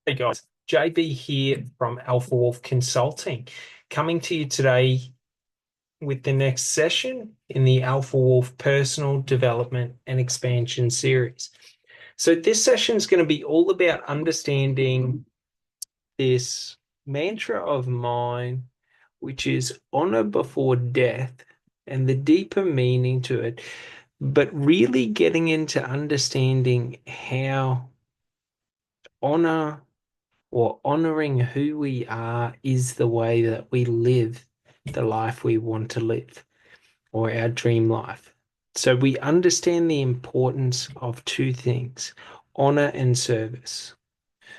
Hey guys, JB here from Alpha Wolf Consulting, coming to you today with the next session in the Alpha Wolf Personal Development and Expansion series. So, this session is going to be all about understanding this mantra of mine, which is honor before death, and the deeper meaning to it, but really getting into understanding how honor or honoring who we are is the way that we live the life we want to live or our dream life. So we understand the importance of two things, honor and service.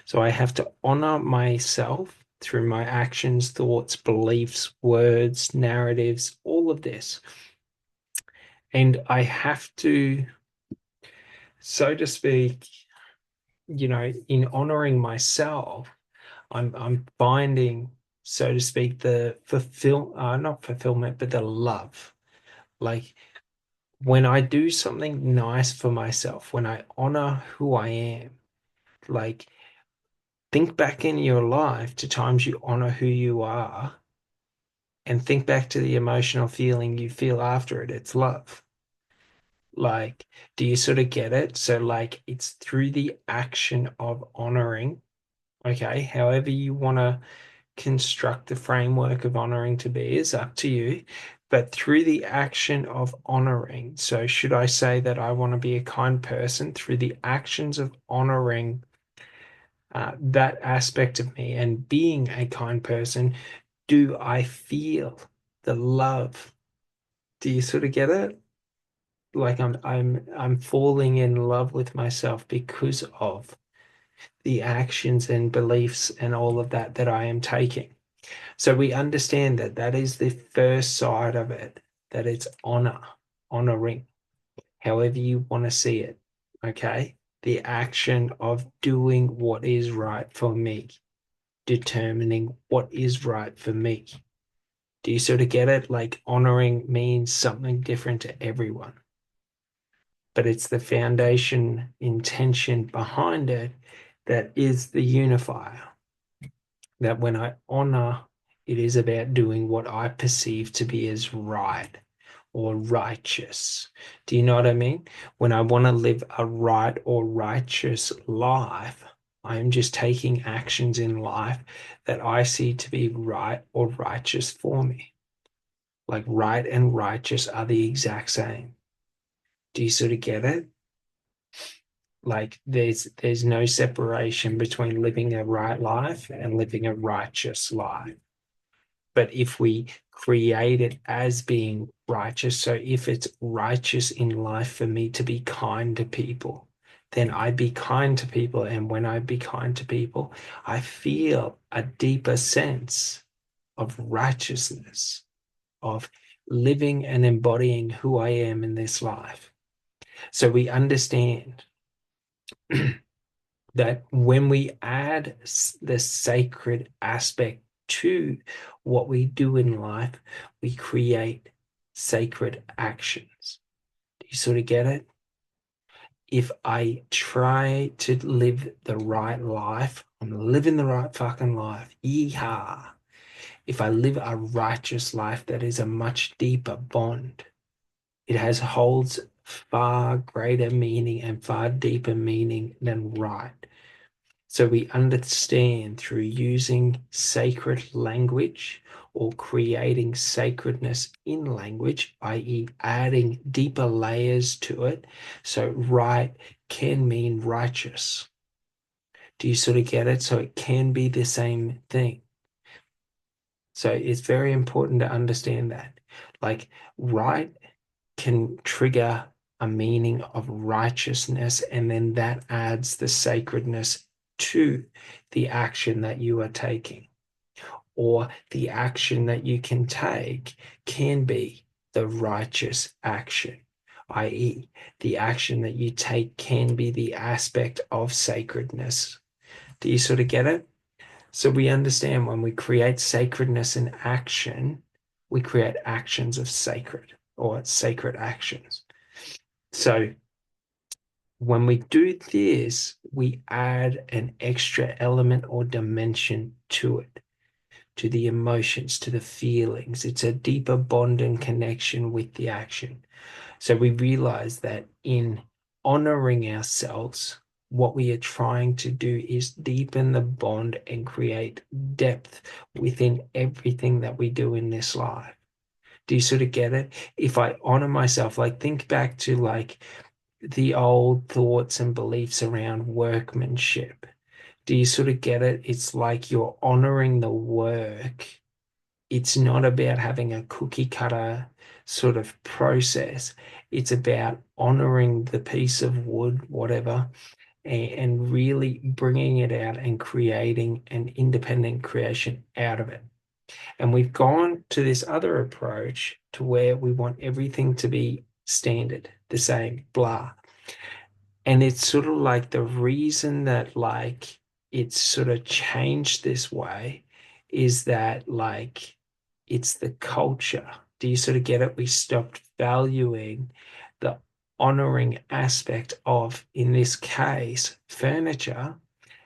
So I have to honor myself through my actions, thoughts, beliefs, words, narratives, all of this. And I have to, so to speak, in honoring myself, I'm finding, so to speak, the not fulfillment, but the love. Like when I do something nice for myself, when I honor who I am, like think back in your life to times you honor who you are and think back to the emotional feeling you feel after it. It's love. Like, do you sort of get it? So, like, it's through the action of honoring, okay, however you want to construct the framework of honoring to be is up to you. But through the action of honoring, so should I say that I want to be a kind person through the actions of honoring that aspect of me and being a kind person, do I feel the love? Do you sort of get it? Like I'm falling in love with myself because of the actions and beliefs and all of that that I am taking. So we understand that that is the first side of it, that it's honor, honoring, however you want to see it. Okay. The action of doing what is right for me, determining what is right for me. Do you sort of get it? Like honoring means something different to everyone, but it's the foundation intention behind it that is the unifier. That when I honor, it is about doing what I perceive to be as right or righteous. Do you know what I mean? When I want to live a right or righteous life, I am just taking actions in life that I see to be right or righteous for me. Like right and righteous are the exact same. Do you sort of get it? Like there's no separation between living a right life and living a righteous life. But if we create it as being righteous, so if it's righteous in life for me to be kind to people, then I be kind to people. And when I be kind to people, I feel a deeper sense of righteousness, of living and embodying who I am in this life. So we understand that when we add the sacred aspect to what we do in life, we create sacred actions. Do you sort of get it? If I try to live the right life, I'm living the right fucking life. Yeehaw. If I live a righteous life, that is a much deeper bond. It has holds far greater meaning and far deeper meaning than right. So we understand through using sacred language or creating sacredness in language, i.e., adding deeper layers to it. So right can mean righteous. Do you sort of get it? So it can be the same thing. So it's very important to understand that. Like right can trigger a meaning of righteousness, and then that adds the sacredness to the action that you are taking, or the action that you can take can be the righteous action, i.e., the action that you take can be the aspect of sacredness. Do you sort of get it? So we understand when we create sacredness in action, we create actions of sacred or sacred actions. So When we do this, we add an extra element or dimension to it, to the emotions, to the feelings. It's a deeper bond and connection with the action. So we realize that in honoring ourselves, what we are trying to do is deepen the bond and create depth within everything that we do in this life. Do you sort of get it? If I honor myself, like think back to like the old thoughts and beliefs around workmanship. Do you sort of get it? It's like you're honoring the work. It's not about having a cookie cutter sort of process. It's about honoring the piece of wood, whatever, and really bringing it out and creating an independent creation out of it. And we've gone to this other approach to where we want everything to be standard, the same, blah. And it's sort of like the reason that like it's sort of changed this way is that like it's the culture. Do you sort of get it? We stopped valuing the honoring aspect of, in this case, furniture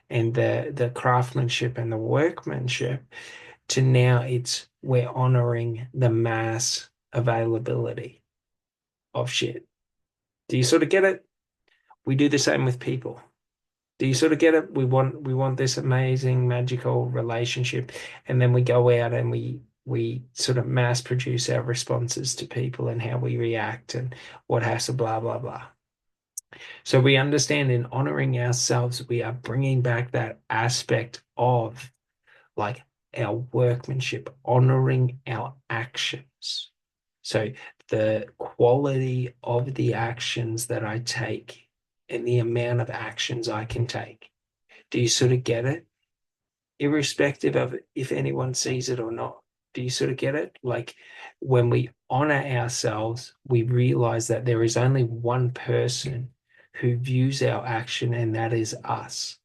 and the craftsmanship and the workmanship, to now it's we're honoring the mass availability of shit. Do you sort of get it? We do the same with people. Do you sort of get it? We want this amazing magical relationship, and then we go out and we sort of mass produce our responses to people and how we react and what has to blah blah blah. So we understand in honoring ourselves, we are bringing back that aspect of like our workmanship, honoring our actions. So the quality of the actions that I take and the amount of actions I can take. Do you sort of get it? Irrespective of if anyone sees it or not. Do you sort of get it? Like when we honor ourselves, we realize that there is only one person who views our action, and that is us.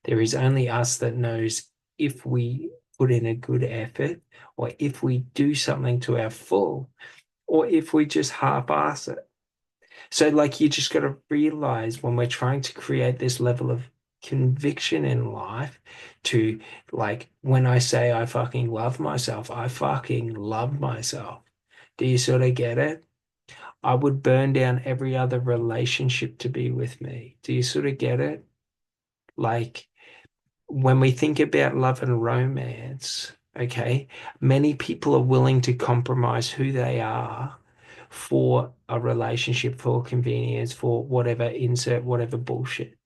There is only us that knows if we put in a good effort, or if we do something to our full, or if we just half-ass it. So, like, you just got to realize when we're trying to create this level of conviction in life, to like, when I say I fucking love myself, I fucking love myself. Do you sort of get it? I would burn down every other relationship to be with me. Do you sort of get it? Like, when we think about love and romance, okay, many people are willing to compromise who they are for a relationship, for convenience, for whatever, insert whatever bullshit.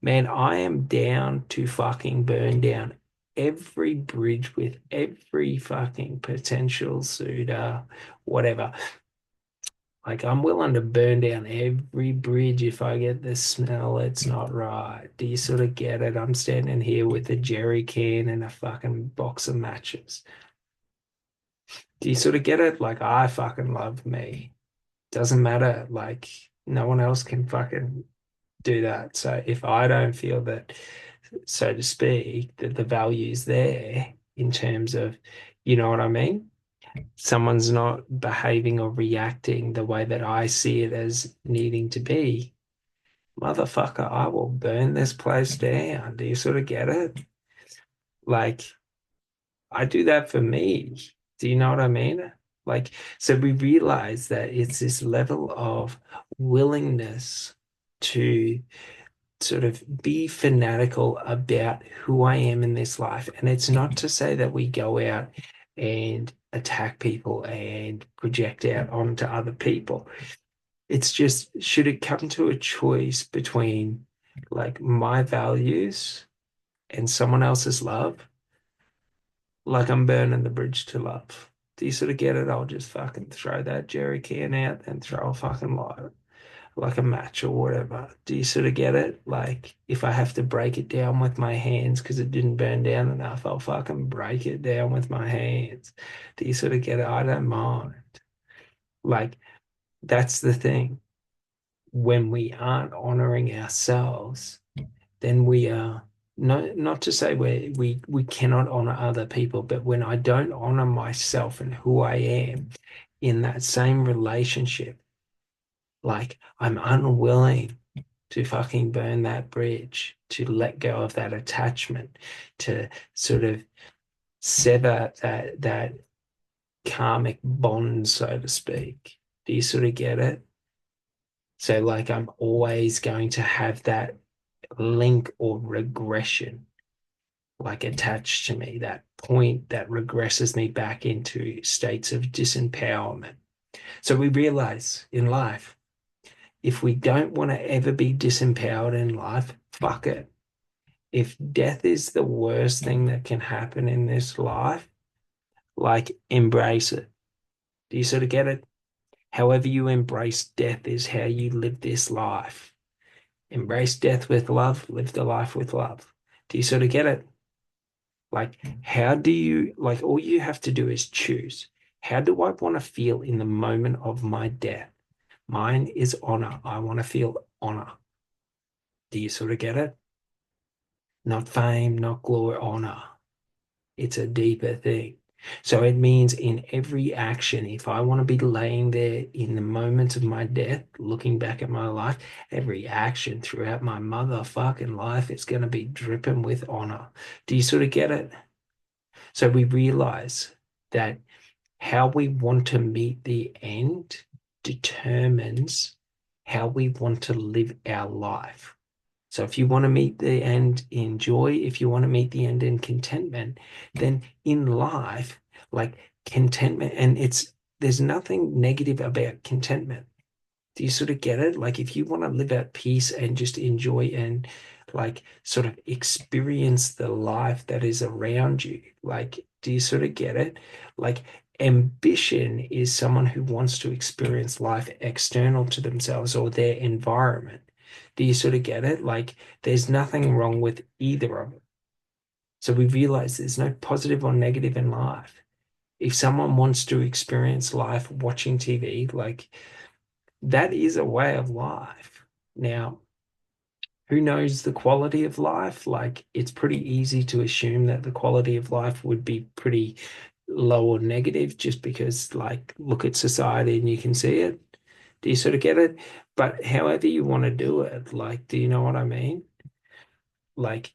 Man, I am down to fucking burn down every bridge with every fucking potential suitor, whatever. Like, I'm willing to burn down every bridge if I get the smell it's not right. Do you sort of get it? I'm standing here with a jerry can and a fucking box of matches. Do you sort of get it? Like, I fucking love me. Doesn't matter. Like, no one else can fucking do that. So if I don't feel that, so to speak, that the value's there in terms of, you know what I mean? Someone's not behaving or reacting the way that I see it as needing to be, motherfucker, I will burn this place down. Do you sort of get it? Like, I do that for me. Do you know what I mean? Like, so we realize that it's this level of willingness to sort of be fanatical about who I am in this life. And it's not to say that we go out and attack people and project out onto other people. It's just, should it come to a choice between like my values and someone else's love, like I'm burning the bridge to love. Do you sort of get it? I'll just fucking throw that jerry can out and throw a fucking light, like a match or whatever. Do you sort of get it? Like, if I have to break it down with my hands because it didn't burn down enough, I'll fucking break it down with my hands. Do you sort of get it? I don't mind. Like, that's the thing. When we aren't honoring ourselves, then we are, not to say we cannot honor other people, but when I don't honor myself and who I am in that same relationship, like I'm unwilling to fucking burn that bridge, to let go of that attachment, to sort of sever that karmic bond, so to speak. Do you sort of get it? So like I'm always going to have that link or regression like attached to me, that point that regresses me back into states of disempowerment. So we realize in life, if we don't want to ever be disempowered in life, fuck it. If death is the worst thing that can happen in this life, like embrace it. Do you sort of get it? However you embrace death is how you live this life. Embrace death with love, live the life with love. Do you sort of get it? Like, how do you, like, all you have to do is choose. How do I want to feel in the moment of my death? Mine is honor. I want to feel honor. Do you sort of get it? Not fame, not glory, honor. It's a deeper thing. So it means in every action, if I want to be laying there in the moment of my death, looking back at my life, every action throughout my motherfucking life is going to be dripping with honor. Do you sort of get it? So we realize that how we want to meet the end determines how we want to live our life. So if you want to meet the end in joy, if you want to meet the end in contentment, then in life, like contentment, and there's nothing negative about contentment. Do you sort of get it? Like if you want to live at peace and just enjoy and like sort of experience the life that is around you, like do you sort of get it? Like ambition is someone who wants to experience life external to themselves or their environment. Do you sort of get it? Like there's nothing wrong with either of it. So we realize there's no positive or negative in life. If someone wants to experience life watching TV, like that is a way of life. Now, who knows the quality of life? Like, it's pretty easy to assume that the quality of life would be pretty low or negative just because, like, look at society and you can see it. Do you sort of get it? But however you want to do it, like, do you know what I mean? Like,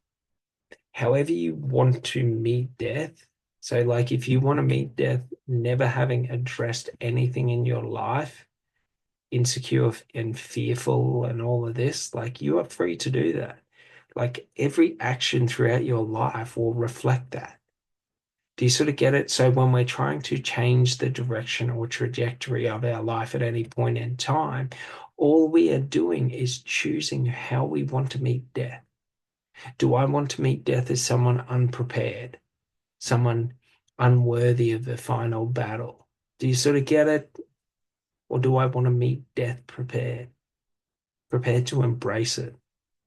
however you want to meet death. So, like, if you want to meet death, never having addressed anything in your life, insecure and fearful and all of this, like you are free to do that. Like every action throughout your life will reflect that. Do you sort of get it? So when we're trying to change the direction or trajectory of our life at any point in time, all we are doing is choosing how we want to meet death. Do I want to meet death as someone unprepared, someone unworthy of the final battle? Do you sort of get it? Or do I want to meet death prepared? Prepared to embrace it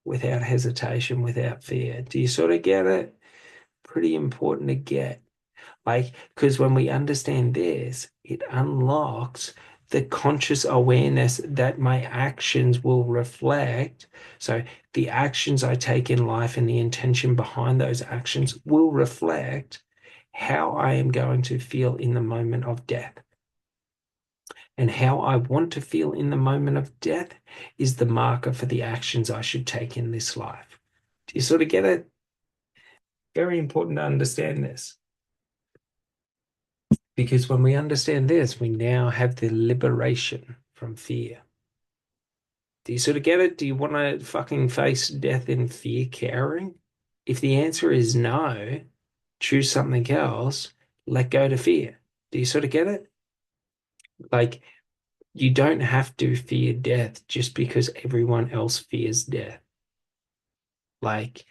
without hesitation, without fear. Do you sort of get it? Pretty important to get. Like, because when we understand this, it unlocks the conscious awareness that my actions will reflect. So the actions I take in life and the intention behind those actions will reflect how I am going to feel in the moment of death. And how I want to feel in the moment of death is the marker for the actions I should take in this life. Do you sort of get it? Very important to understand this. Because when we understand this, we now have the liberation from fear. Do you sort of get it? Do you want to fucking face death in fear cowering? If the answer is no, choose something else, let go to fear. Do you sort of get it? Like, you don't have to fear death just because everyone else fears death. Like,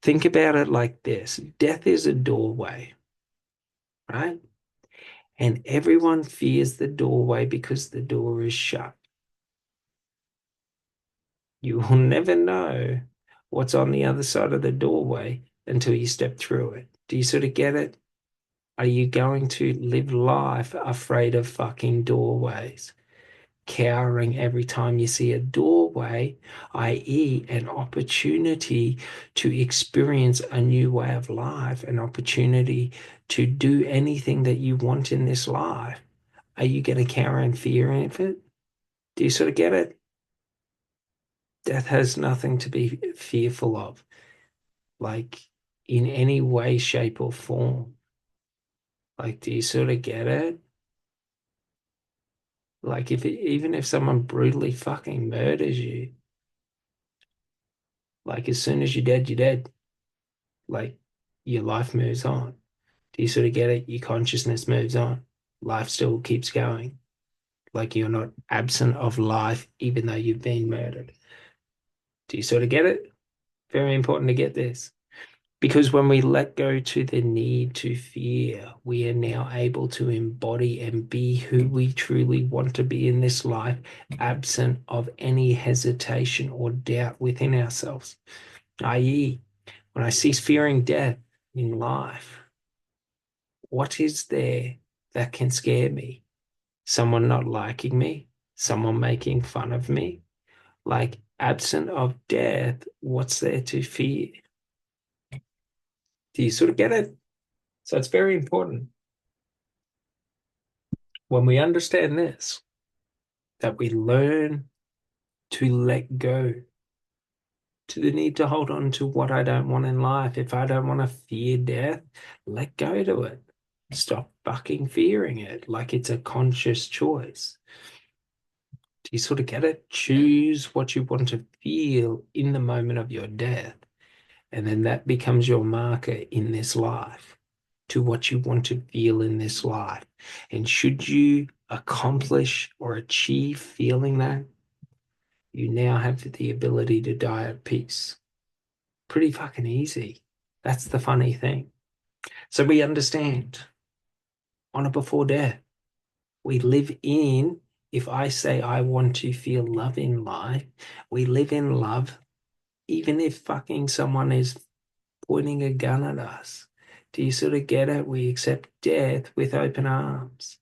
think about it like this. Death is a doorway, right? And everyone fears the doorway because the door is shut. You will never know what's on the other side of the doorway until you step through it. Do you sort of get it? Are you going to live life afraid of fucking doorways? Cowering every time you see a doorway, i.e., an opportunity to experience a new way of life, an opportunity to do anything that you want in this life. Are you going to cower in fear of it? Do you sort of get it? Death has nothing to be fearful of, like in any way, shape, or form. Like, do you sort of get it? Like, even if someone brutally fucking murders you, like as soon as you're dead, you're dead. Like, your life moves on. Do you sort of get it? Your consciousness moves on. Life still keeps going. Like, you're not absent of life, even though you've been murdered. Do you sort of get it? Very important to get this. Because when we let go to the need to fear, we are now able to embody and be who we truly want to be in this life, absent of any hesitation or doubt within ourselves. I.e., when I cease fearing death in life, what is there that can scare me? Someone not liking me? Someone making fun of me? Like, absent of death, what's there to fear? Do you sort of get it? So it's very important when we understand this, that we learn to let go, to the need to hold on to what I don't want in life. If I don't want to fear death, let go to it. Stop fucking fearing it like it's a conscious choice. Do you sort of get it? Choose what you want to feel in the moment of your death. And then that becomes your marker in this life to what you want to feel in this life. And should you accomplish or achieve feeling that, you now have the ability to die at peace. Pretty fucking easy. That's the funny thing. So we understand on or before death. We live in, if I say I want to feel love in life, we live in love, even if fucking someone is pointing a gun at us. Do you sort of get it? We accept death with open arms.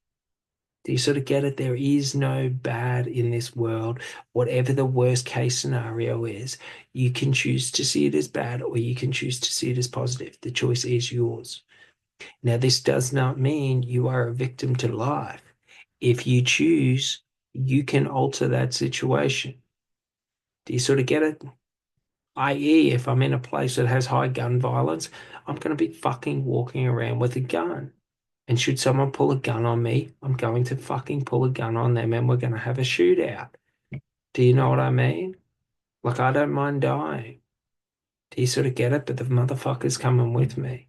Do you sort of get it? There is no bad in this world. Whatever the worst case scenario is, you can choose to see it as bad or you can choose to see it as positive. The choice is yours. Now, this does not mean you are a victim to life. If you choose, you can alter that situation. Do you sort of get it? I.e., if I'm in a place that has high gun violence, I'm going to be fucking walking around with a gun. And should someone pull a gun on me, I'm going to fucking pull a gun on them and we're going to have a shootout. Do you know what I mean? Like, I don't mind dying. Do you sort of get it? But the motherfucker's coming with me.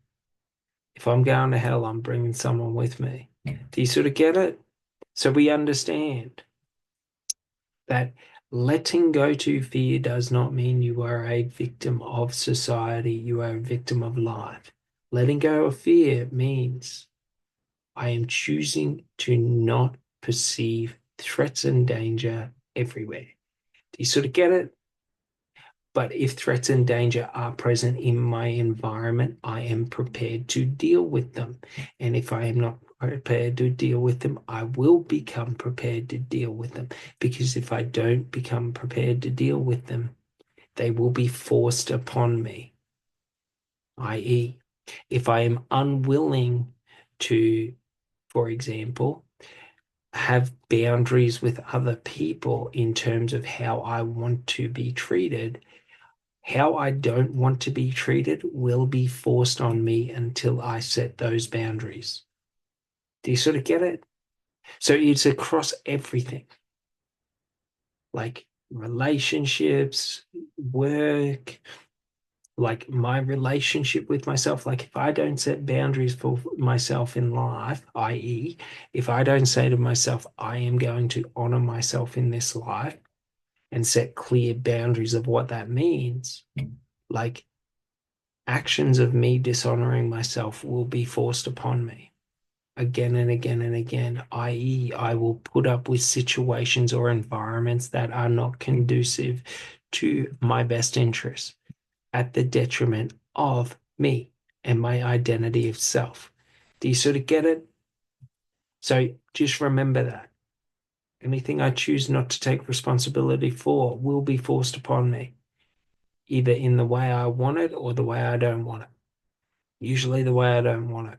If I'm going to hell, I'm bringing someone with me. Do you sort of get it? So we understand that letting go to fear does not mean you are a victim of society, you are a victim of life. Letting go of fear means I am choosing to not perceive threats and danger everywhere. Do you sort of get it? But if threats and danger are present in my environment, I am prepared to deal with them. And if I am not prepared to deal with them, I will become prepared to deal with them. Because if I don't become prepared to deal with them, they will be forced upon me. I.e., if I am unwilling to, for example, have boundaries with other people in terms of how I want to be treated, how I don't want to be treated will be forced on me until I set those boundaries. Do you sort of get it? So it's across everything, like relationships, work, like my relationship with myself. Like if I don't set boundaries for myself in life, i.e., if I don't say to myself, I am going to honor myself in this life and set clear boundaries of what that means, like actions of me dishonoring myself will be forced upon me again and again and again, i.e., I will put up with situations or environments that are not conducive to my best interests at the detriment of me and my identity of self. Do you sort of get it? So just remember that. Anything I choose not to take responsibility for will be forced upon me, either in the way I want it or the way I don't want it. Usually the way I don't want it.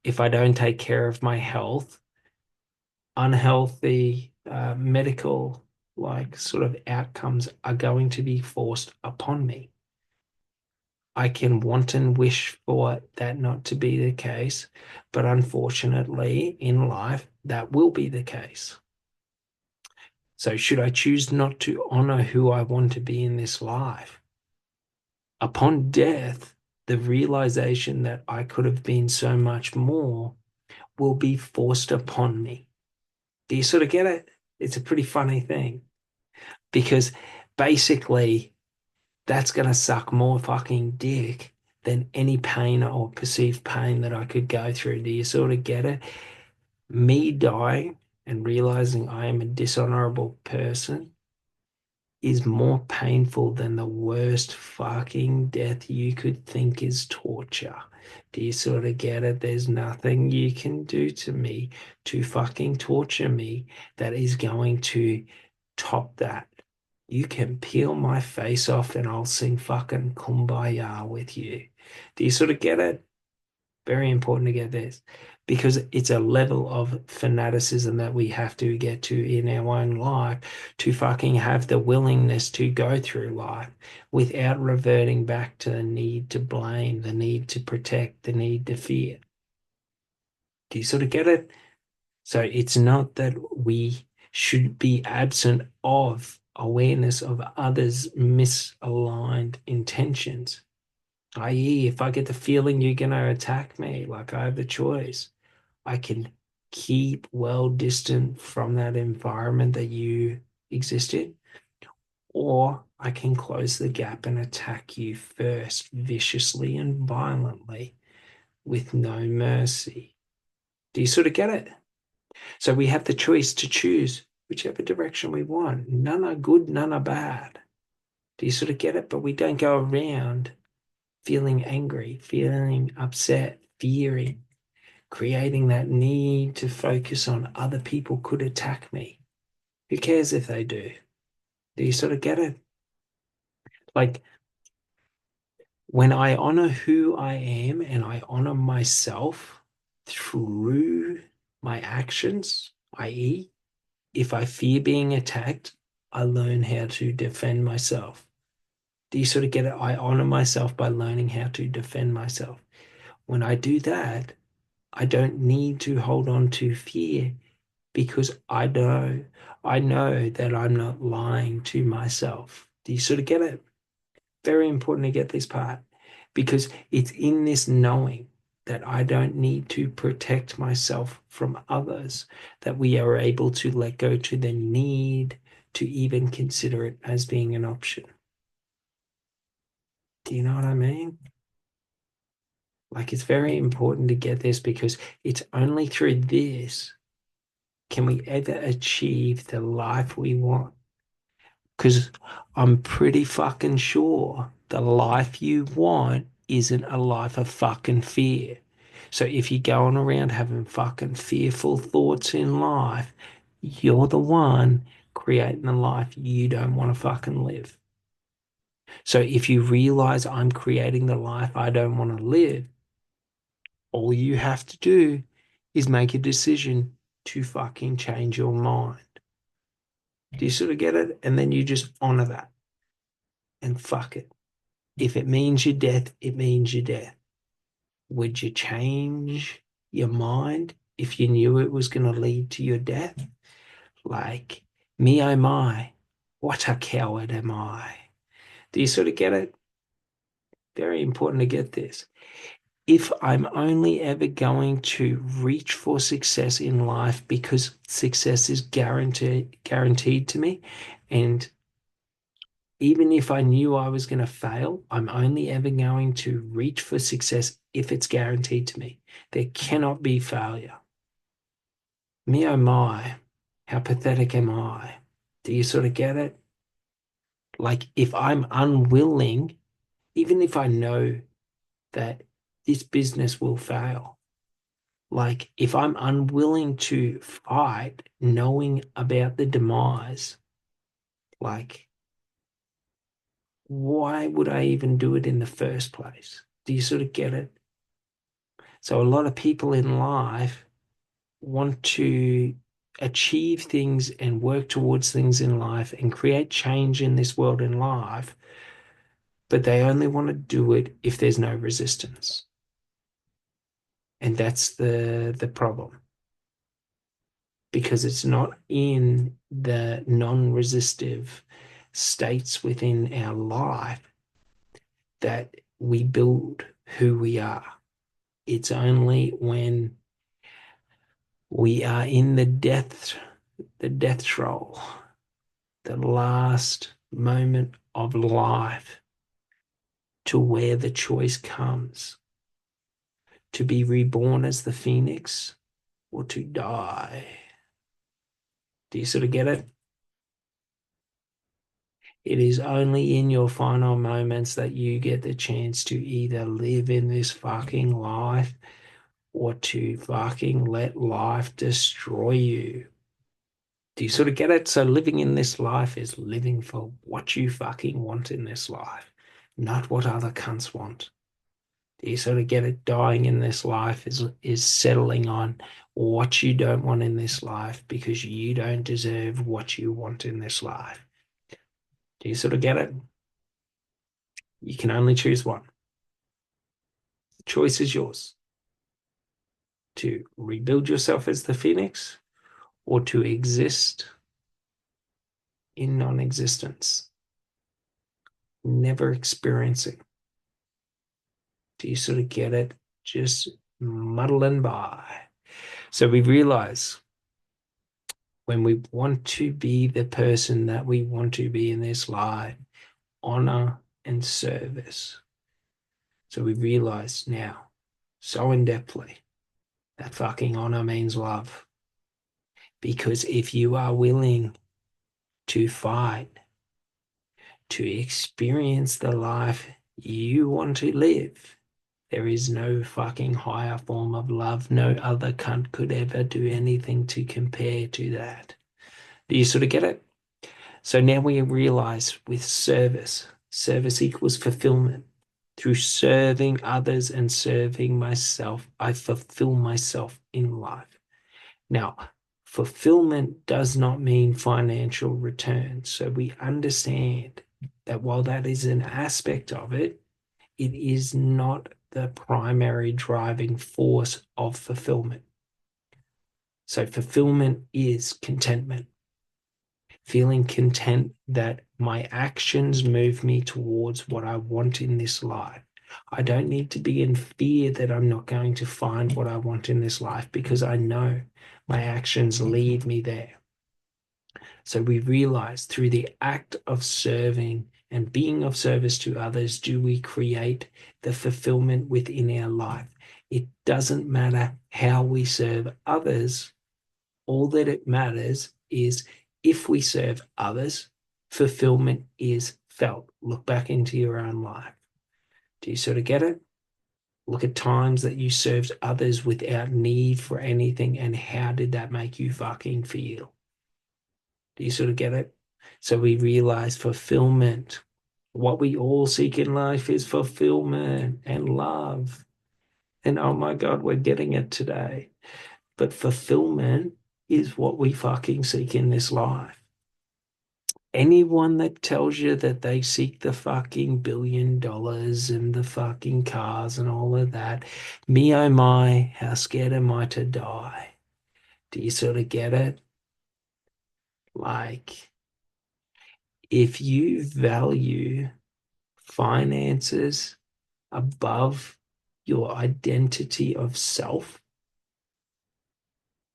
If I don't take care of my health, unhealthy medical like sort of outcomes are going to be forced upon me. I can want and wish for that not to be the case, but unfortunately in life, that will be the case. So, should I choose not to honor who I want to be in this life? Upon death, the realization that I could have been so much more will be forced upon me. Do you sort of get it? It's a pretty funny thing because basically that's going to suck more fucking dick than any pain or perceived pain that I could go through. Do you sort of get it? Me dying and realizing I am a dishonorable person is more painful than the worst fucking death you could think is torture. Do you sort of get it? There's nothing you can do to me to fucking torture me that is going to top that. You can peel my face off and I'll sing fucking Kumbaya with you. Do you sort of get it? Very important to get this because it's a level of fanaticism that we have to get to in our own life to fucking have the willingness to go through life without reverting back to the need to blame, the need to protect, the need to fear. Do you sort of get it? So it's not that we should be absent of awareness of others' misaligned intentions, i.e., if I get the feeling you're going to attack me, like I have a choice, I can keep well distant from that environment that you exist in, or I can close the gap and attack you first, viciously and violently, with no mercy. Do you sort of get it? So we have the choice to choose whichever direction we want. None are good, none are bad. Do you sort of get it? But we don't go around feeling angry, feeling upset, fearing, creating that need to focus on other people could attack me. Who cares if they do? Do you sort of get it? Like when I honor who I am and I honor myself through my actions, i.e., if I fear being attacked, I learn how to defend myself. Do you sort of get it? I honor myself by learning how to defend myself. When I do that, I don't need to hold on to fear because I know that I'm not lying to myself. Do you sort of get it? Very important to get this part because it's in this knowing that I don't need to protect myself from others that we are able to let go to the need to even consider it as being an option. Do you know what I mean? Like it's very important to get this because it's only through this can we ever achieve the life we want. Because I'm pretty fucking sure the life you want isn't a life of fucking fear. So if you're going around having fucking fearful thoughts in life, you're the one creating the life you don't want to fucking live. So if you realize I'm creating the life I don't want to live, all you have to do is make a decision to fucking change your mind. Do you sort of get it? And then you just honor that and fuck it. If it means your death, it means your death. Would you change your mind if you knew it was going to lead to your death? Like, me, oh my, what a coward am I? Do you sort of get it? Very important to get this. If I'm only ever going to reach for success in life because success is guaranteed to me, and even if I knew I was going to fail, I'm only ever going to reach for success if it's guaranteed to me. There cannot be failure. Me, oh my, how pathetic am I? Do you sort of get it? Like, if I'm unwilling, even if I know that this business will fail, like, if I'm unwilling to fight, knowing about the demise, like, why would I even do it in the first place? Do you sort of get it? So a lot of people in life want to achieve things and work towards things in life and create change in this world in life, but they only want to do it if there's no resistance. And that's the problem, because it's not in the non-resistive states within our life that we build who we are. It's only when we are in the death troll, the last moment of life, to where the choice comes to be reborn as the phoenix or to die. Do you sort of get it? It is only in your final moments that you get the chance to either live in this fucking life or to fucking let life destroy you. Do you sort of get it? So living in this life is living for what you fucking want in this life, not what other cunts want. Do you sort of get it? Dying in this life is settling on what you don't want in this life because you don't deserve what you want in this life. Do you sort of get it? You can only choose one. The choice is yours: to rebuild yourself as the phoenix or to exist in non-existence, never experiencing. Do you sort of get it? Just muddling by. So we realize when we want to be the person that we want to be in this life, honor and service. So we realize now, so in depthly, that fucking honor means love. Because if you are willing to fight, to experience the life you want to live, there is no fucking higher form of love. No other cunt could ever do anything to compare to that. Do you sort of get it? So now we realize with service, service equals fulfillment. Through serving others and serving myself, I fulfill myself in life. Now, fulfillment does not mean financial return. So we understand that while that is an aspect of it, it is not the primary driving force of fulfillment. So fulfillment is contentment. Feeling content that my actions move me towards what I want in this life. I don't need to be in fear that I'm not going to find what I want in this life because I know my actions lead me there. So we realize through the act of serving and being of service to others, do we create the fulfillment within our life. It doesn't matter how we serve others. All that it matters is if we serve others, fulfillment is felt. Look back into your own life. Do you sort of get it? Look at times that you served others without need for anything, and how did that make you fucking feel? Do you sort of get it? So we realize fulfillment. What we all seek in life is fulfillment and love. And oh my God, we're getting it today. But fulfillment is what we fucking seek in this life. Anyone that tells you that they seek the fucking $1 billion and the fucking cars and all of that, me oh my, how scared am I to die? Do you sort of get it? Like, if you value finances above your identity of self,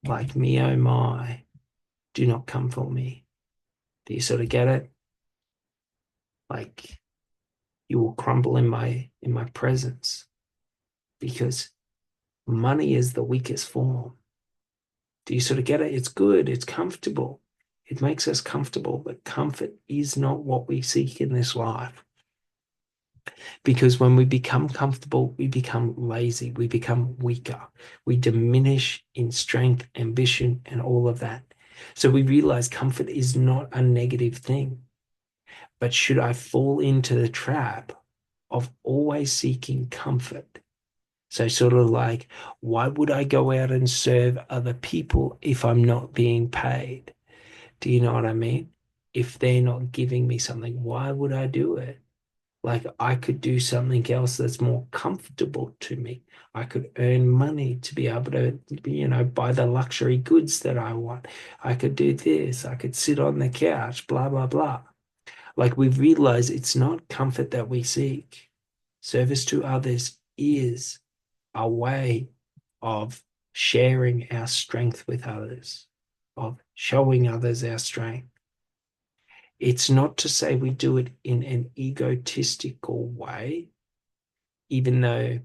like me oh my, do not come for me. Do you sort of get it? Like, you will crumble in my presence, because money is the weakest form. Do you sort of get it? It's good, it's comfortable, it makes us comfortable, but comfort is not what we seek in this life. Because when we become comfortable, we become lazy, we become weaker, we diminish in strength, ambition, and all of that. So we realize comfort is not a negative thing. But should I fall into the trap of always seeking comfort, So sort of like, why would I go out and serve other people if I'm not being paid? Do you know what I mean? If they're not giving me something, why would I do it? Like I could do something else that's more comfortable to me. I could earn money to be able to, buy the luxury goods that I want. I could do this. I could sit on the couch, blah, blah, blah. Like we realize it's not comfort that we seek. Service to others is a way of sharing our strength with others, of showing others our strength. It's not to say we do it in an egotistical way, even though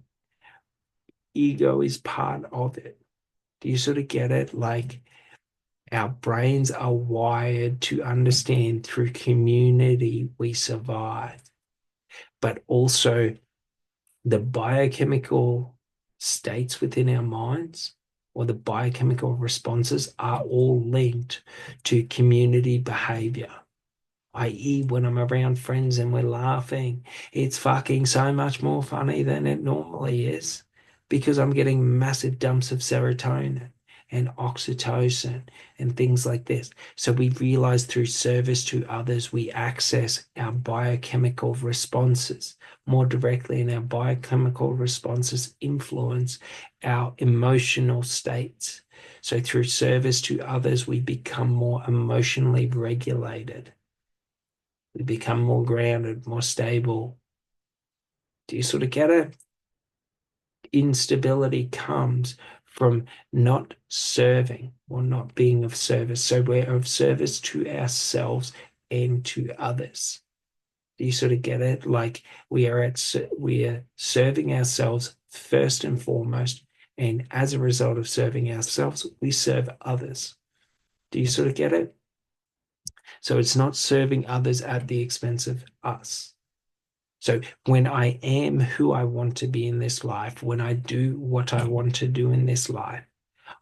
ego is part of it. Do you sort of get it? Like our brains are wired to understand through community we survive, but also the biochemical states within our minds or the biochemical responses are all linked to community behavior, i.e., when I'm around friends and we're laughing, it's fucking so much more funny than it normally is because I'm getting massive dumps of serotonin and oxytocin and things like this. So we realize through service to others, we access our biochemical responses more directly, and our biochemical responses influence our emotional states. So through service to others, we become more emotionally regulated. We become more grounded, more stable. Do you sort of get it? Instability comes from not serving or not being of service. So we're of service to ourselves and to others. Do you sort of get it? Like we are serving ourselves first and foremost, and as a result of serving ourselves, we serve others. Do you sort of get it? So it's not serving others at the expense of us. So when I am who I want to be in this life, when I do what I want to do in this life,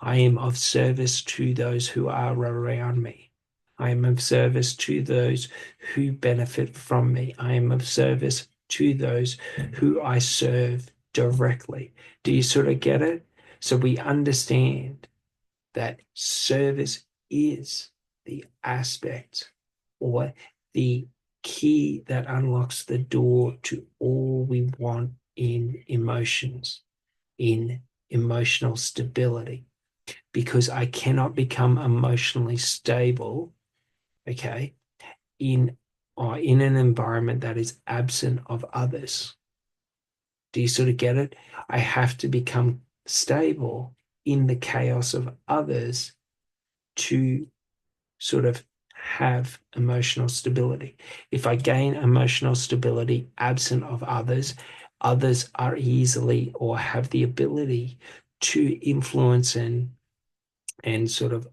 I am of service to those who are around me. I am of service to those who benefit from me. I am of service to those who I serve directly. Do you sort of get it? So we understand that service is the aspect or the key that unlocks the door to all we want in emotions, in emotional stability. Because I cannot become emotionally stable, okay, in in an environment that is absent of others. Do you sort of get it? I have to become stable in the chaos of others to sort of have emotional stability. If I gain emotional stability absent of others, others are easily or have the ability to influence and sort of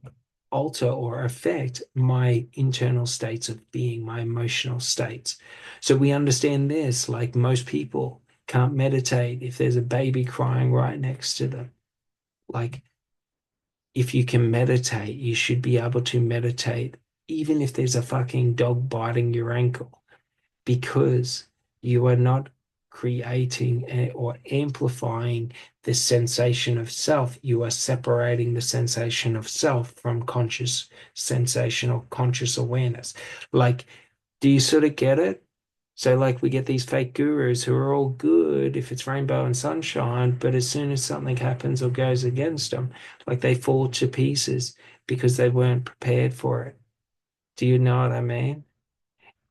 alter or affect my internal states of being, my emotional states. So we understand this, like most people can't meditate if there's a baby crying right next to them. Like if you can meditate, you should be able to meditate even if there's a fucking dog biting your ankle, because you are not creating or amplifying the sensation of self. You are separating the sensation of self from conscious sensation or conscious awareness. Like, do you sort of get it? So, like, we get these fake gurus who are all good if it's rainbow and sunshine, but as soon as something happens or goes against them, like they fall to pieces because they weren't prepared for it. Do you know what I mean?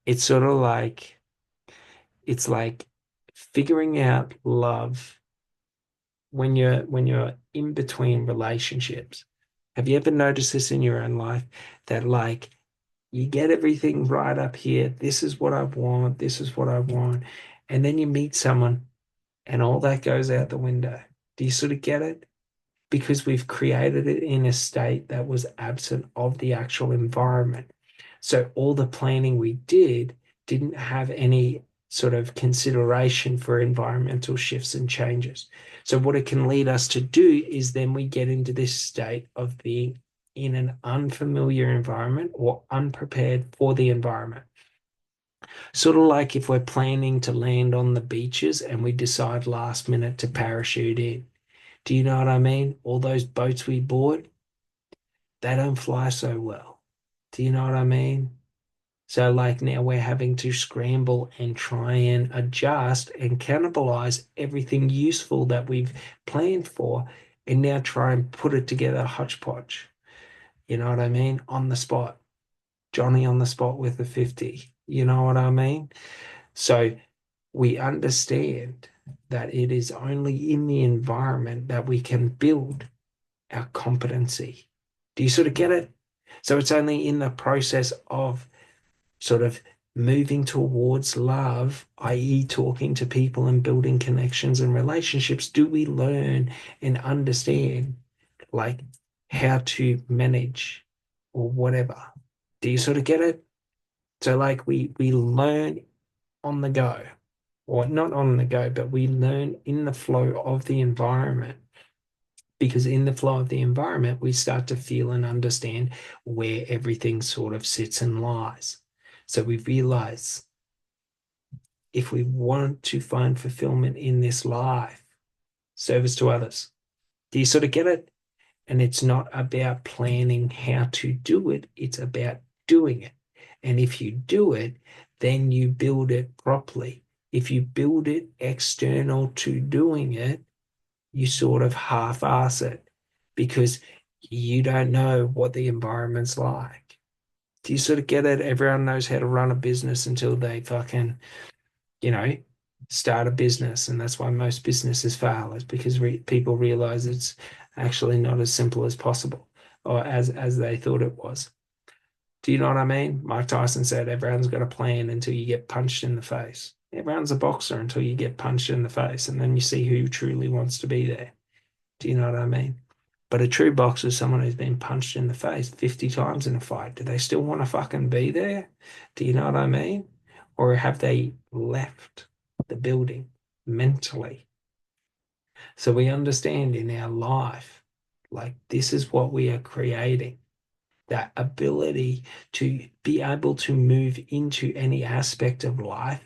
It's sort of like, it's like figuring out love when you're in between relationships. Have you ever noticed this in your own life that like you get everything right up here, this is what I want, this is what I want, and then you meet someone and all that goes out the window. Do you sort of get it? Because we've created it in a state that was absent of the actual environment. So all the planning we didn't have any sort of consideration for environmental shifts and changes. So what it can lead us to do is then we get into this state of being in an unfamiliar environment or unprepared for the environment. Sort of like if we're planning to land on the beaches and we decide last minute to parachute in. Do you know what I mean? All those boats we bought, they don't fly so well. Do you know what I mean? So like now we're having to scramble and try and adjust and cannibalize everything useful that we've planned for and now try and put it together hodgepodge. You know what I mean? On the spot. Johnny on the spot with the 50. You know what I mean? So we understand that it is only in the environment that we can build our competency. Do you sort of get it? So it's only in the process of sort of moving towards love, i.e., talking to people and building connections and relationships, do we learn and understand like how to manage or whatever. Do you sort of get it? So like we learn on the go, or not on the go, but we learn in the flow of the environment. Because in the flow of the environment, we start to feel and understand where everything sort of sits and lies. So we realize if we want to find fulfillment in this life, service to others. Do you sort of get it? And it's not about planning how to do it, it's about doing it. And if you do it, then you build it properly. If you build it external to doing it, you sort of half-ass it because you don't know what the environment's like. Do you sort of get it? Everyone knows how to run a business until they fucking, you know, start a business. And that's why most businesses fail, is because people realize it's actually not as simple as possible or as they thought it was. Do you know what I mean? Mike Tyson said everyone's got a plan until you get punched in the face. Everyone's a boxer until you get punched in the face, and then you see who truly wants to be there. Do you know what I mean? But a true boxer is someone who's been punched in the face 50 times in a fight. Do they still want to fucking be there? Do you know what I mean? Or have they left the building mentally? So we understand in our life, like this is what we are creating, that ability to be able to move into any aspect of life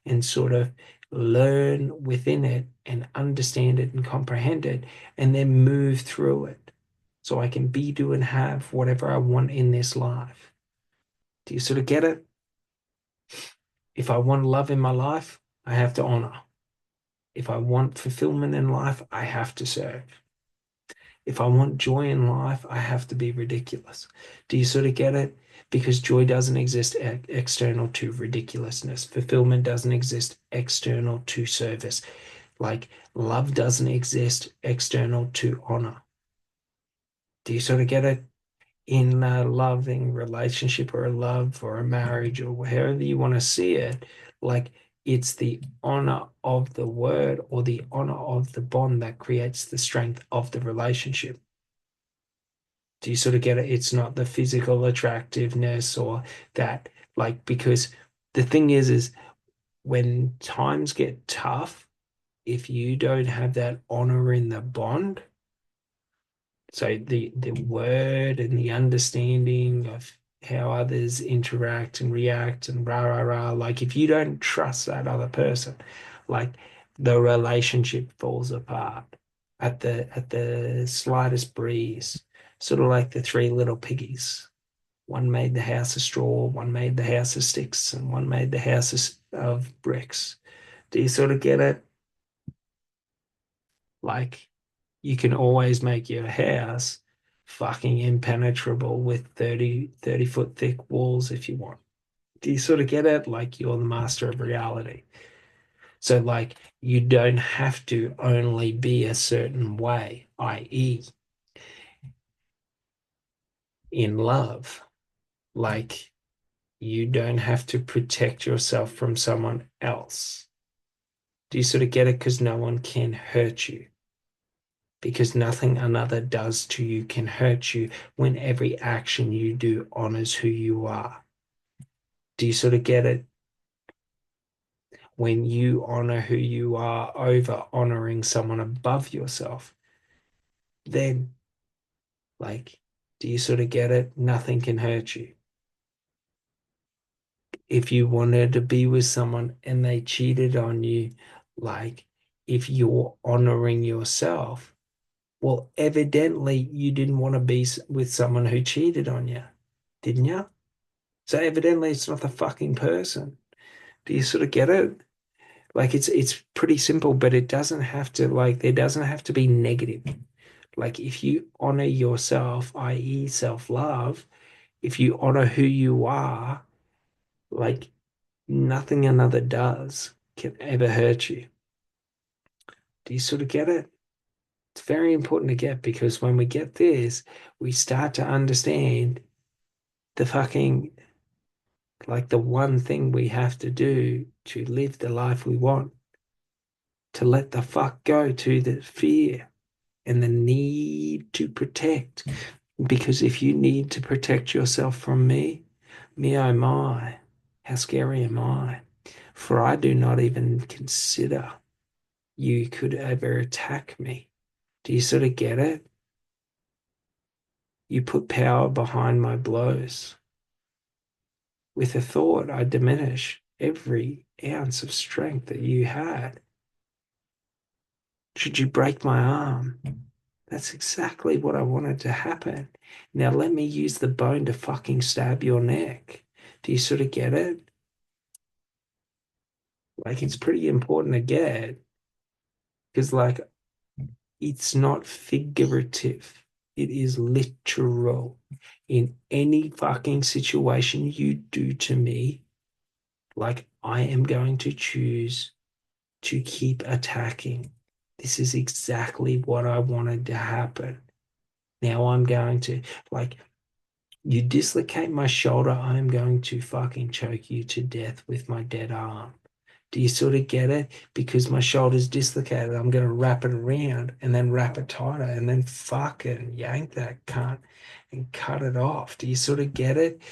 and sort of learn within it and understand it and comprehend it and then move through it so I can be, do, and have whatever I want in this life. Do you sort of get it? If I want love in my life, I have to honor. If I want fulfillment in life, I have to serve. If I want joy in life, I have to be ridiculous. Do you sort of get it? Because joy doesn't exist external to ridiculousness. Fulfillment doesn't exist external to service. Like love doesn't exist external to honor. Do you sort of get it? In a loving relationship or a love or a marriage or however you want to see it, like it's the honor of the word or the honor of the bond that creates the strength of the relationship. Do you sort of get it? It's not the physical attractiveness or that, like, because the thing is when times get tough, if you don't have that honor in the bond, so the word and the understanding of how others interact and react and rah rah rah, like if you don't trust that other person, like the relationship falls apart at the slightest breeze, sort of like the three little piggies. One made the house of straw, one made the house of sticks, and one made the house of bricks. Do you sort of get it? Like you can always make your house fucking impenetrable with 30 foot thick walls if you want. Do you sort of get it? Like you're the master of reality. So like you don't have to only be a certain way, i.e., in love. Like you don't have to protect yourself from someone else. Do you sort of get it? Because no one can hurt you. Because nothing another does to you can hurt you when every action you do honors who you are. Do you sort of get it? When you honor who you are over honoring someone above yourself, then, like, do you sort of get it? Nothing can hurt you. if you wanted to be with someone and they cheated on you, like if you're honoring yourself, well, evidently you didn't want to be with someone who cheated on you, didn't you? So evidently it's not the fucking person. Do you sort of get it? Like it's pretty simple, but it doesn't have to like there doesn't have to be negative. Like if you honor yourself, i.e., self-love, if you honor who you are, like nothing another does can ever hurt you. Do you sort of get it? It's very important to get because when we get this, we start to understand the fucking like the one thing we have to do to live the life we want, to let the fuck go to the fear and the need to protect. Because if you need to protect yourself from me, oh my, how scary am I? For I do not even consider you could ever attack me. Do you sort of get it? You put power behind my blows. With a thought, I diminish every ounce of strength that you had. Should you break my arm? That's exactly what I wanted to happen. Now let me use the bone to fucking stab your neck. Do you sort of get it? Like it's pretty important to get because like it's not figurative. It is literal. In any fucking situation you do to me, like I am going to choose to keep attacking. This is exactly what I wanted to happen. Now I'm going to, like, you dislocate my shoulder, I am going to fucking choke you to death with my dead arm. Do you sort of get it? Because my shoulder's dislocated, I'm going to wrap it around and then wrap it tighter and then fucking yank that cunt and cut it off. Do you sort of get it?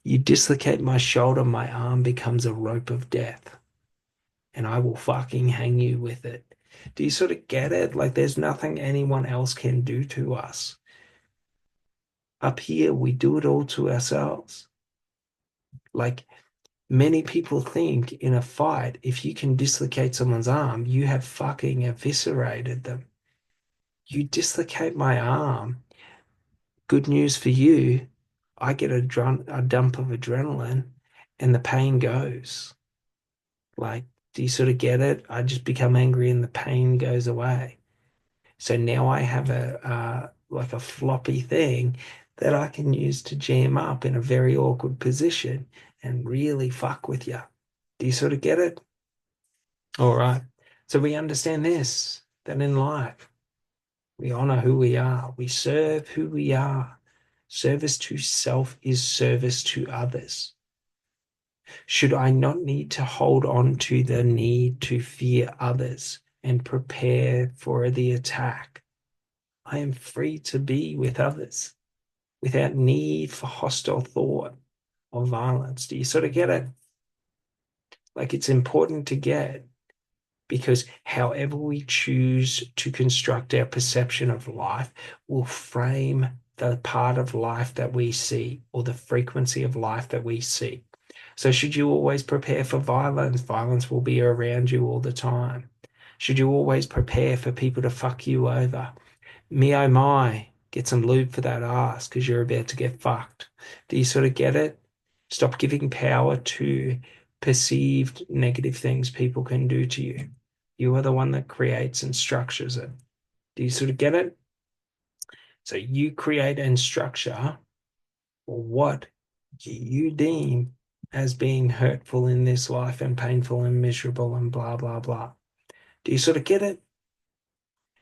You dislocate my shoulder, my arm becomes a rope of death and I will fucking hang you with it. Do you sort of get it? Like there's nothing anyone else can do to us. Up here, we do it all to ourselves. Like many people think in a fight, if you can dislocate someone's arm, you have fucking eviscerated them. You dislocate my arm. Good news for you. I get a dump of adrenaline and the pain goes. Like, do you sort of get it? I just become angry and the pain goes away. So now I have a like a floppy thing that I can use to jam up in a very awkward position and really fuck with you. Do you sort of get it? All right. So we understand this, that in life, we honor who we are. We serve who we are. Service to self is service to others. Should I not need to hold on to the need to fear others and prepare for the attack? I am free to be with others without need for hostile thought or violence. Do you sort of get it? Like it's important to get because however we choose to construct our perception of life will frame the part of life that we see or the frequency of life that we see. So, should you always prepare for violence? Violence will be around you all the time. Should you always prepare for people to fuck you over? Me oh my, get some lube for that ass because you're about to get fucked. Do you sort of get it? Stop giving power to perceived negative things people can do to you. You are the one that creates and structures it. Do you sort of get it? So you create and structure what you deem as being hurtful in this life and painful and miserable and blah, blah, blah. Do you sort of get it?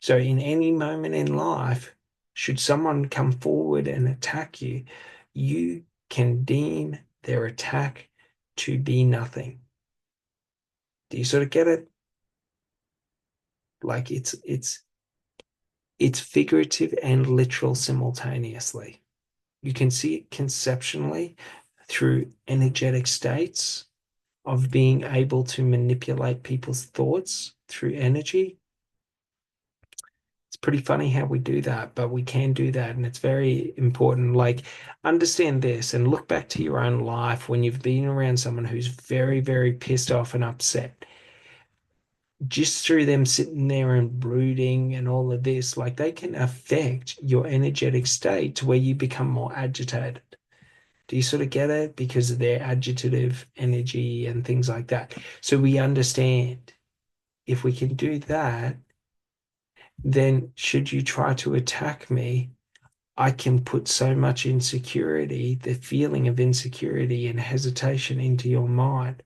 So in any moment in life, should someone come forward and attack you, you can deem their attack to be nothing. Do you sort of get it? Like it's figurative and literal simultaneously. You can see it conceptually through energetic states of being able to manipulate people's thoughts through energy. It's pretty funny how we do that, but we can do that, and it's very important. Like, understand this and look back to your own life when you've been around someone who's very, very pissed off and upset. Just through them sitting there and brooding and all of this, like they can affect your energetic state to where you become more agitated. Do you sort of get it? Because of their agitative energy and things like that. So we understand if we can do that, then should you try to attack me, I can put so much insecurity, the feeling of insecurity and hesitation into your mind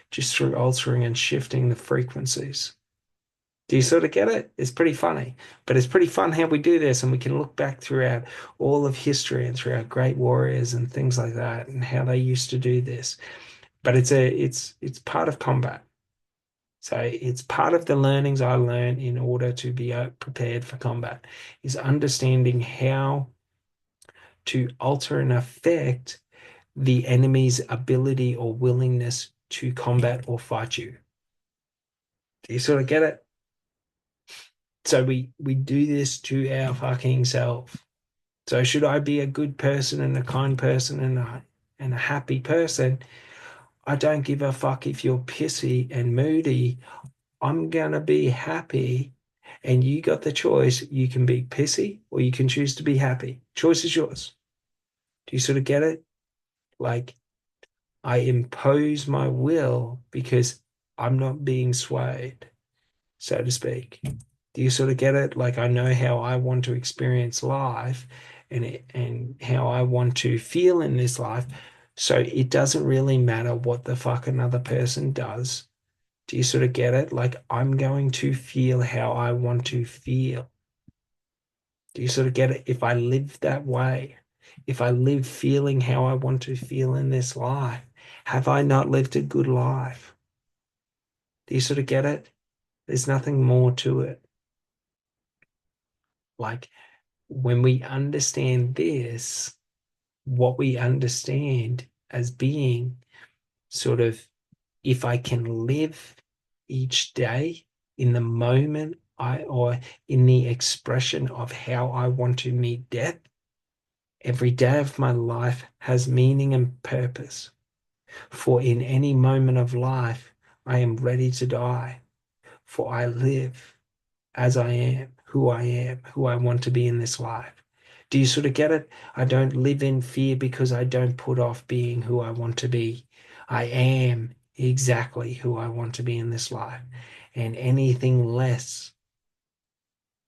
just through altering and shifting the frequencies. Do you sort of get it? It's pretty funny, but it's pretty fun how we do this, and we can look back throughout all of history and throughout great warriors and things like that, and how they used to do this. But it's part of combat. So it's part of the learnings I learned in order to be prepared for combat, is understanding how to alter and affect the enemy's ability or willingness to combat or fight you. Do you sort of get it? So we do this to our fucking self. So should I be a good person and a kind person and a happy person? I don't give a fuck if you're pissy and moody. I'm gonna be happy. And you got the choice. You can be pissy or you can choose to be happy. Choice is yours. Do you sort of get it? Like, I impose my will because I'm not being swayed, so to speak. Do you sort of get it? Like, I know how I want to experience life and how I want to feel in this life. So it doesn't really matter what the fuck another person does. Do you sort of get it? Like, I'm going to feel how I want to feel. Do you sort of get it? If I live that way, if I live feeling how I want to feel in this life, have I not lived a good life? Do you sort of get it? There's nothing more to it. Like, when we understand this, what we understand as being sort of, if I can live each day in the moment or in the expression of how I want to meet death, every day of my life has meaning and purpose. For in any moment of life, I am ready to die, for I live as I am, who I want to be in this life. Do you sort of get it? I don't live in fear because I don't put off being who I want to be. I am exactly who I want to be in this life. And anything less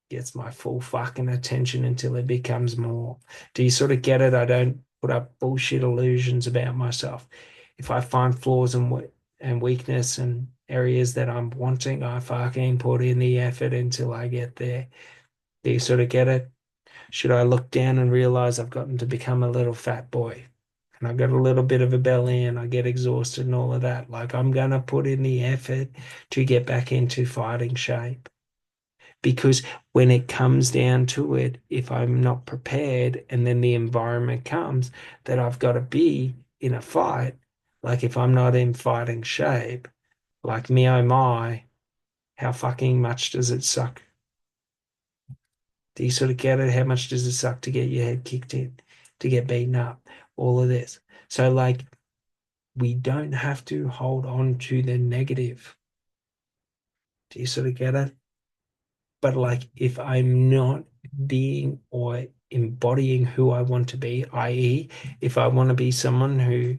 gets my full fucking attention until it becomes more. Do you sort of get it? I don't put up bullshit illusions about myself. If I find flaws and weakness and areas that I'm wanting, I fucking put in the effort until I get there. Do you sort of get it? Should I look down and realize I've gotten to become a little fat boy and I've got a little bit of a belly and I get exhausted and all of that? Like, I'm going to put in the effort to get back into fighting shape. Because when it comes down to it, if I'm not prepared and then the environment comes that I've got to be in a fight, like if I'm not in fighting shape, like me oh my, how fucking much does it suck? Do you sort of get it? How much does it suck to get your head kicked in, to get beaten up, all of this? So, like, we don't have to hold on to the negative. Do you sort of get it? But like, if I'm not being or embodying who I want to be, i.e., if I want to be someone who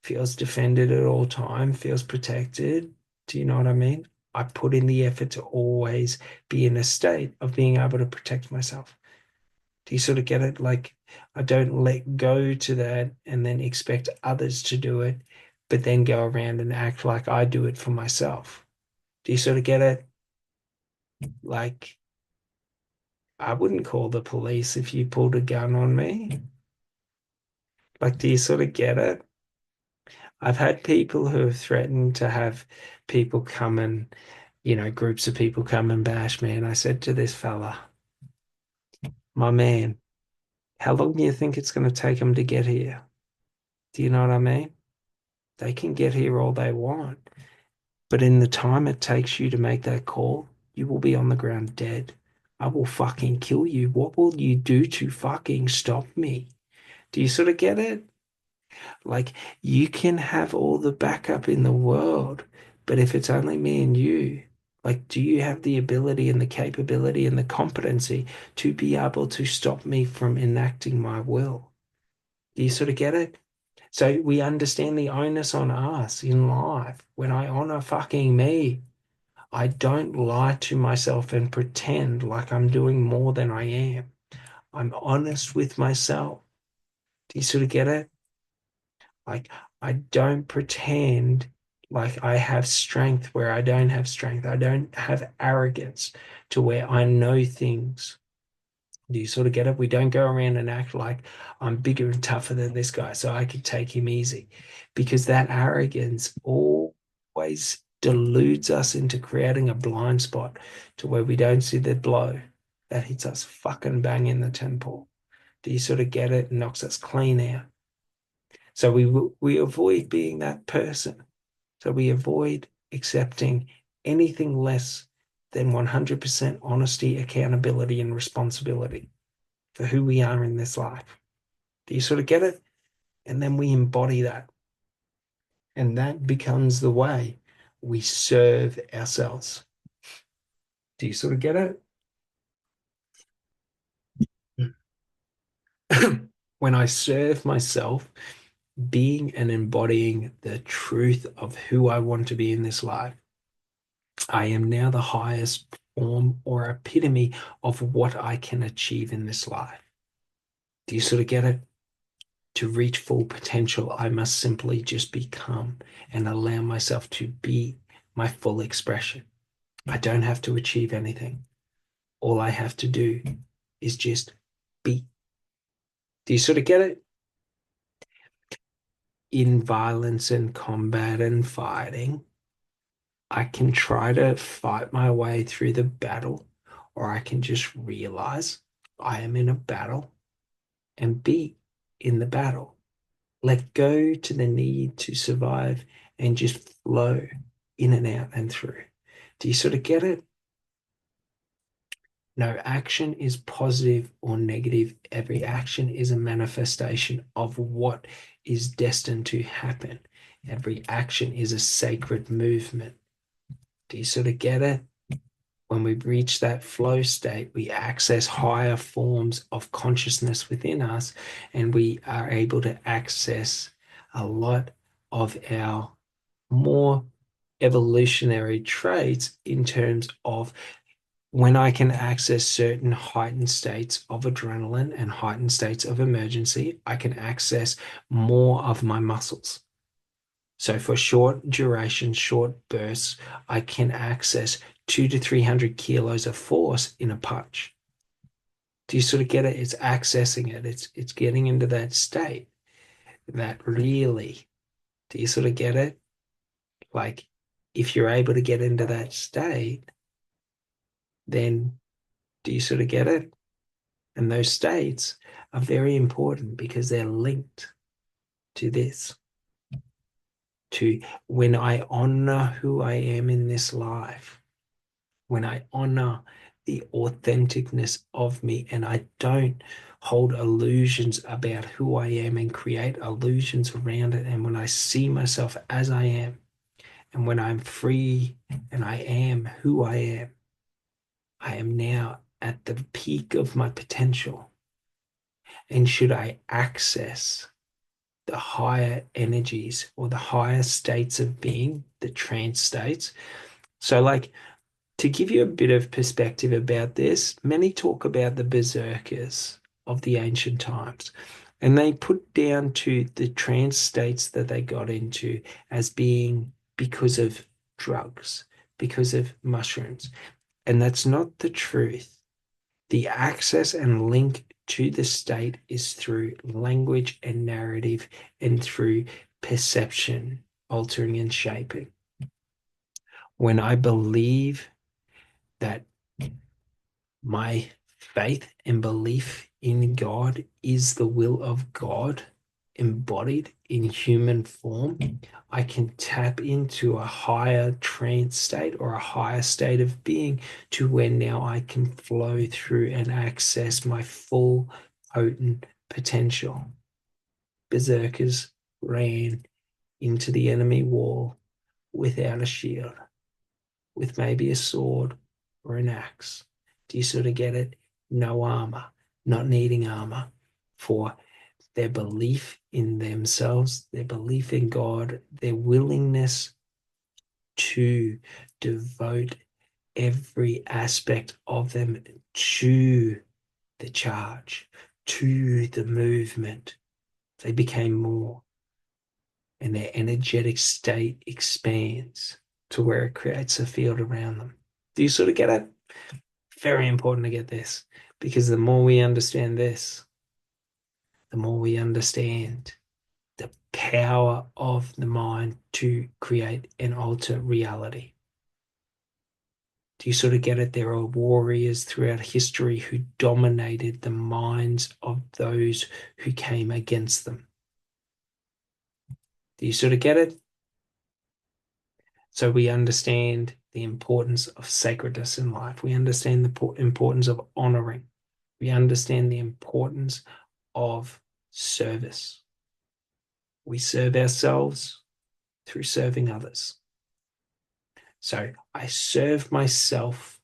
feels defended at all time, feels protected, do you know what I mean? I put in the effort to always be in a state of being able to protect myself. Do you sort of get it? Like, I don't let go to that and then expect others to do it, but then go around and act like I do it for myself. Do you sort of get it? Like, I wouldn't call the police if you pulled a gun on me. Like, do you sort of get it? I've had people who have threatened to have people come and, groups of people come and bash me. And I said to this fella, my man, how long do you think it's going to take them to get here? Do you know what I mean? They can get here all they want, but in the time it takes you to make that call, you will be on the ground dead. I will fucking kill you. What will you do to fucking stop me? Do you sort of get it? Like, you can have all the backup in the world, but if it's only me and you, like, do you have the ability and the capability and the competency to be able to stop me from enacting my will? Do you sort of get it? So we understand the onus on us in life. When I honor fucking me, I don't lie to myself and pretend like I'm doing more than I am. I'm honest with myself. Do you sort of get it? Like, I don't pretend like I have strength where I don't have strength. I don't have arrogance to where I know things. Do you sort of get it? We don't go around and act like I'm bigger and tougher than this guy, so I could take him easy. Because that arrogance always deludes us into creating a blind spot to where we don't see the blow that hits us fucking bang in the temple. Do you sort of get it? It knocks us clean out. So we avoid being that person. So we avoid accepting anything less than 100% honesty, accountability, and responsibility for who we are in this life. Do you sort of get it? And then we embody that. And that becomes the way we serve ourselves. Do you sort of get it? When I serve myself, being and embodying the truth of who I want to be in this life, I am now the highest form or epitome of what I can achieve in this life. Do you sort of get it? To reach full potential, I must simply just become and allow myself to be my full expression. I don't have to achieve anything. All I have to do is just be. Do you sort of get it? In violence and combat and fighting, I can try to fight my way through the battle, or I can just realize I am in a battle and be in the battle. Let go to the need to survive and just flow in and out and through. Do you sort of get it? No action is positive or negative. Every action is a manifestation of what is destined to happen. Every action is a sacred movement. Do you sort of get it? When we reach that flow state, we access higher forms of consciousness within us, and we are able to access a lot of our more evolutionary traits in terms of when I can access certain heightened states of adrenaline and heightened states of emergency, I can access more of my muscles. So for short duration, short bursts, I can access 200 to 300 kilos of force in a punch. Do you sort of get it? It's accessing it. It's getting into that state that really, do you sort of get it? Like, if you're able to get into that state, then do you sort of get it? And those states are very important because they're linked to this, to when I honor who I am in this life, when I honor the authenticness of me and I don't hold illusions about who I am and create illusions around it. And when I see myself as I am, and when I'm free and I am who I am now at the peak of my potential. And should I access the higher energies or the higher states of being, the trance states? So, like, to give you a bit of perspective about this, many talk about the berserkers of the ancient times, and they put down to the trance states that they got into as being because of drugs, because of mushrooms. And that's not the truth. The access and link to the state is through language and narrative and through perception, altering and shaping. When I believe that my faith and belief in God is the will of God, embodied in human form, I can tap into a higher trance state or a higher state of being to where now I can flow through and access my full potent potential. Berserkers ran into the enemy wall without a shield, with maybe a sword or an axe. Do you sort of get it? No armor, not needing armor for their belief in themselves, their belief in God, their willingness to devote every aspect of them to the charge, to the movement. They became more, and their energetic state expands to where it creates a field around them. Do you sort of get it? Very important to get this, because the more we understand this, the more we understand the power of the mind to create and alter reality. Do you sort of get it? There are warriors throughout history who dominated the minds of those who came against them. Do you sort of get it? So we understand the importance of sacredness in life. We understand the importance of honoring. We understand the importance of service. We serve ourselves through serving others. So I serve myself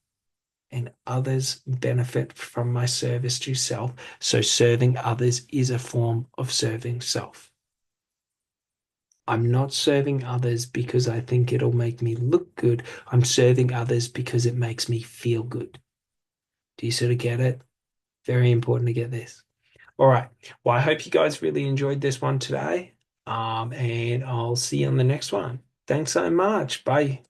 and others benefit from my service to self. So serving others is a form of serving self. I'm not serving others because I think it'll make me look good. I'm serving others because it makes me feel good. Do you sort of get it? Very important to get this. All right. Well, I hope you guys really enjoyed this one today. And I'll see you on the next one. Thanks so much. Bye.